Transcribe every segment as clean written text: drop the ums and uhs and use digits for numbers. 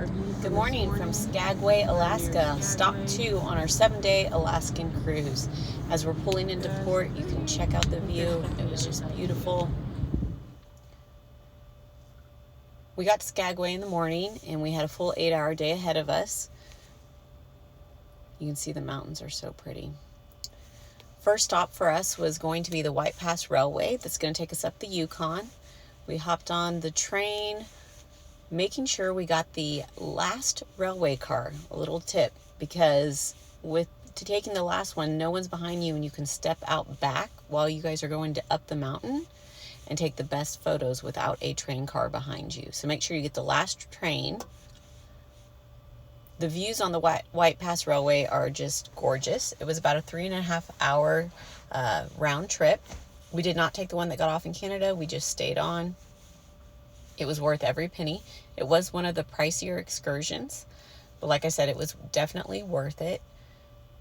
Good morning from Skagway, Alaska. Stop 2 on our 7-day Alaskan cruise. As we're pulling into port, you can check out the view. It was just beautiful. We got to Skagway in the morning and we had a full 8-hour day ahead of us. You can see the mountains are so pretty. First stop for us was going to be the White Pass Railway. That's going to take us up the Youkon. We hopped on the train, making sure we got the last railway car. A little tip, because taking the last one, no one's behind you and you can step out back while you guys are going up the mountain and take the best photos without a train car behind you. So make sure you get the last train. The views on the White Pass Railway are just gorgeous. It was about a 3.5-hour round trip. We did not take the one that got off in Canada. We just stayed on. It was worth every penny. It was one of the pricier excursions, but like I said, it was definitely worth it.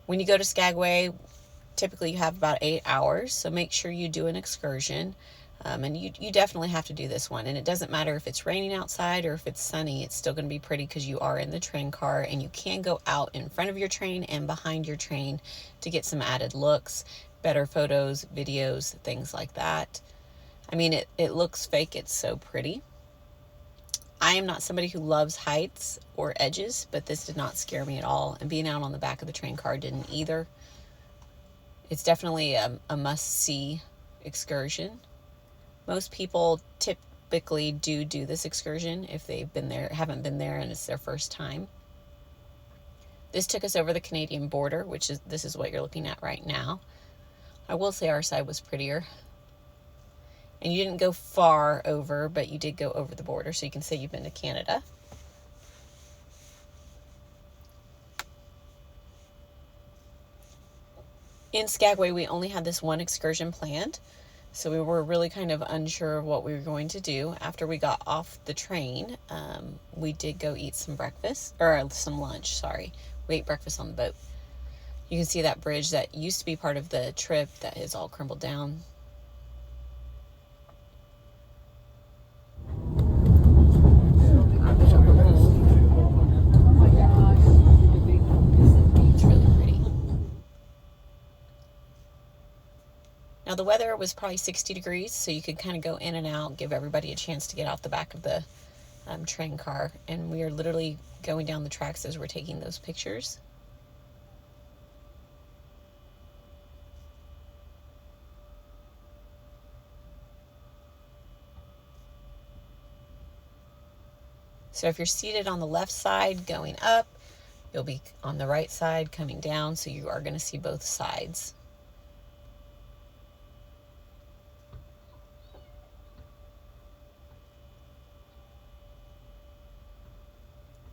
When you go to Skagway, typically you have about 8 hours, so make sure you do an excursion. And you definitely have to do this one. And it doesn't matter if it's raining outside or if it's sunny, it's still going to be pretty because you are in the train car and you can go out in front of your train and behind your train to get some added looks, better photos, videos, things like that. I mean, it looks fake. It's so pretty. I am not somebody who loves heights or edges, but this did not scare me at all. And being out on the back of the train car didn't either. It's definitely a must-see excursion. Most people typically do this excursion if they've been there, haven't been there, and it's their first time. This took us over the Canadian border, this is what you're looking at right now. I will say our side was prettier. And you didn't go far over, but you did go over the border, so you can say you've been to Canada. In Skagway, we only had this one excursion planned, so we were really kind of unsure of what we were going to do. After we got off the train, we did go eat some breakfast, or some lunch, sorry. We ate breakfast on the boat. You can see that bridge that used to be part of the trip that is all crumbled down. Now the weather was probably 60 degrees, so you could kind of go in and out, give everybody a chance to get off the back of the train car. And we are literally going down the tracks as we're taking those pictures. So if you're seated on the left side going up, you'll be on the right side coming down, so you are going to see both sides.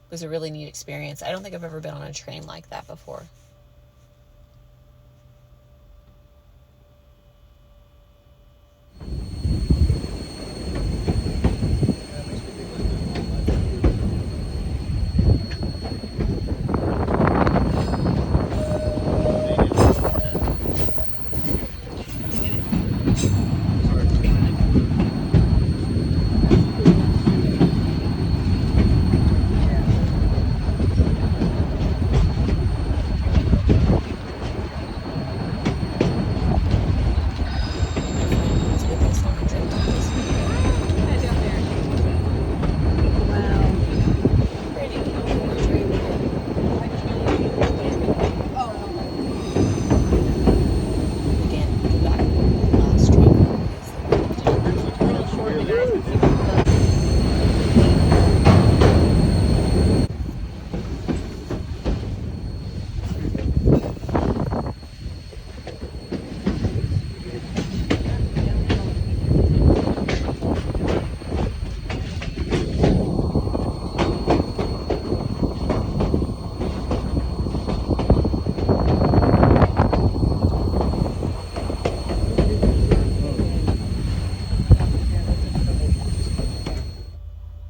It was a really neat experience. I don't think I've ever been on a train like that before.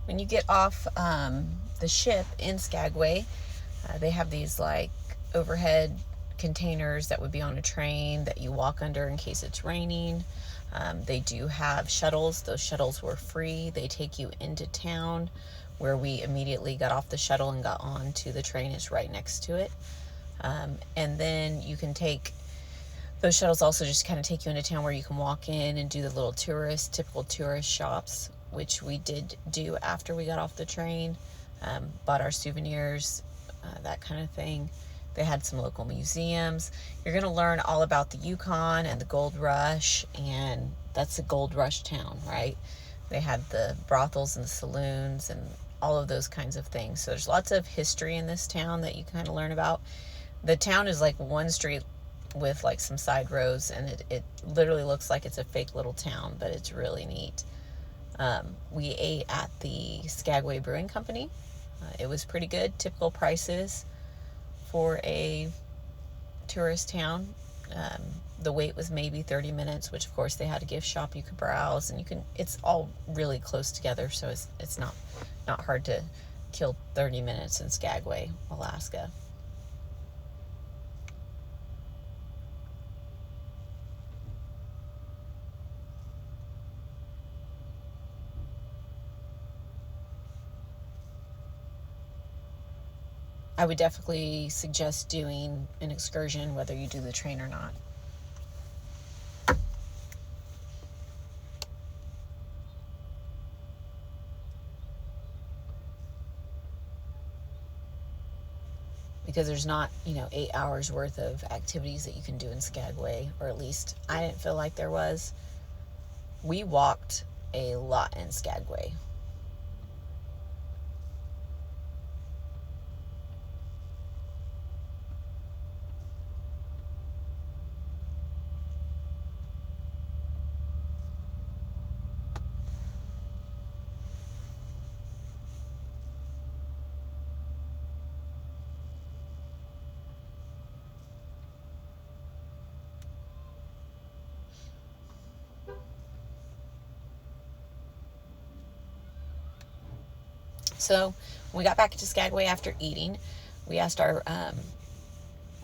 When you get off the ship in Skagway, they have these like overhead containers that would be on a train that you walk under in case it's raining. They do have shuttles. Those shuttles were free. They take you into town where we immediately got off the shuttle and got on to the train is right next to it. And then you can take, those shuttles also just kind of take you into town where you can walk in and do the little typical tourist shops, which we did do after we got off the train. Bought our souvenirs, that kind of thing. They had some local museums. You're going to learn all about the Youkon and the gold rush, and that's a gold rush town, right? They had the brothels and the saloons and all of those kinds of things. So there's lots of history in this town that you kind of learn about. The town is like one street with like some side roads, and it literally looks like it's a fake little town, but it's really neat. We ate at the Skagway Brewing Company. It was pretty good, typical prices for a tourist town. The wait was maybe 30 minutes, which of course they had a gift shop you could browse, and it's all really close together, so it's not hard to kill 30 minutes in Skagway, Alaska. I would definitely suggest doing an excursion, whether you do the train or not. Because there's not, 8 hours worth of activities that you can do in Skagway, or at least I didn't feel like there was. We walked a lot in Skagway. So when we got back to Skagway after eating, we asked our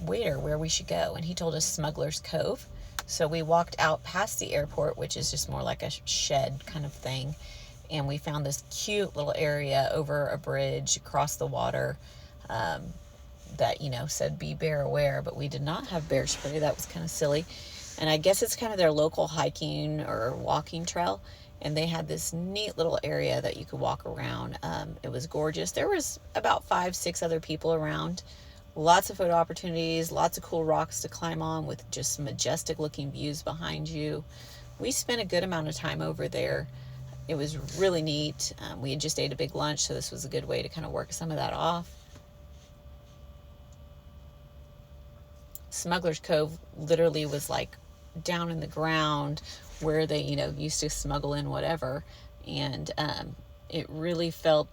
waiter where we should go, and he told us Smuggler's Cove. So we walked out past the airport, which is just more like a shed kind of thing, and we found this cute little area over a bridge across the water that, said be bear aware, but we did not have bear spray. That was kind of silly. And I guess it's kind of their local hiking or walking trail. And they had this neat little area that you could walk around. It was gorgeous. There was about 5-6 other people around. Lots of photo opportunities, lots of cool rocks to climb on with just majestic looking views behind you. We spent a good amount of time over there. It was really neat. We had just ate a big lunch, so this was a good way to kind of work some of that off. Smuggler's Cove literally was like down in the ground where they, used to smuggle in whatever. And it really felt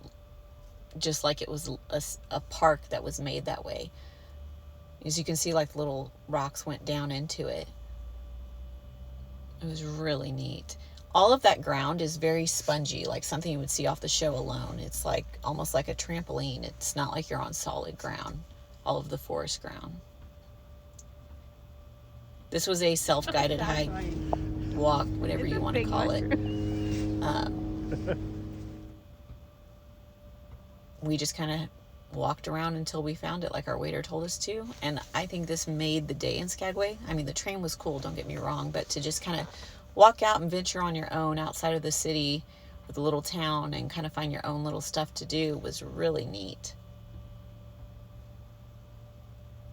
just like it was a park that was made that way. As you can see, like little rocks went down into it. It was really neat. All of that ground is very spongy, like something you would see off the show Alone. It's like almost like a trampoline. It's not like you're on solid ground, all of the forest ground. This was a self-guided hike, walk, whatever you want to call it. We just kind of walked around until we found it, like our waiter told us to. And I think this made the day in Skagway. I mean, the train was cool, don't get me wrong, but to just kind of walk out and venture on your own outside of the city or the little town and kind of find your own little stuff to do was really neat.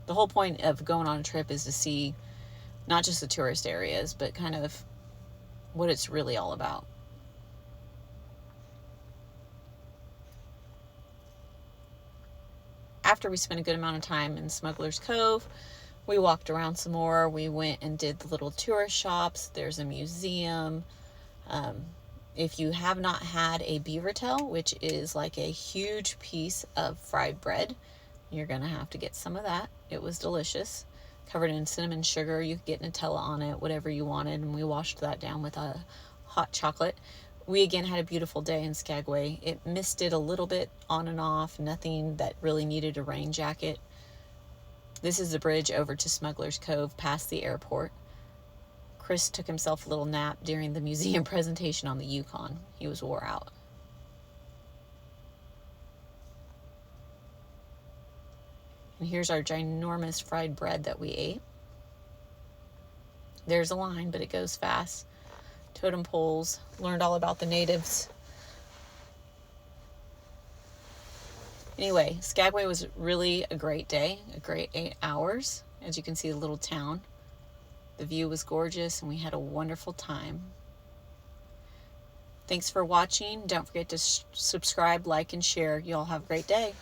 The whole point of going on a trip is to see not just the tourist areas, but kind of what it's really all about. After we spent a good amount of time in Smuggler's Cove, we walked around some more. We went and did the little tourist shops. There's a museum. If you have not had a beaver tail, which is like a huge piece of fried bread, you're going to have to get some of that. It was delicious. Covered in cinnamon sugar. You could get Nutella on it, whatever you wanted, and we washed that down with a hot chocolate. We again had a beautiful day in Skagway. It misted a little bit on and off, nothing that really needed a rain jacket. This is the bridge over to Smuggler's Cove past the airport. Chris took himself a little nap during the museum presentation on the Youkon. He was wore out. And here's our ginormous fried bread that we ate. There's a line, but it goes fast. Totem poles. Learned all about the natives. Anyway, Skagway was really a great day, a great 8 hours. As you can see, the little town. The view was gorgeous, and we had a wonderful time. Thanks for watching. Don't forget to subscribe, like, and share. You all have a great day.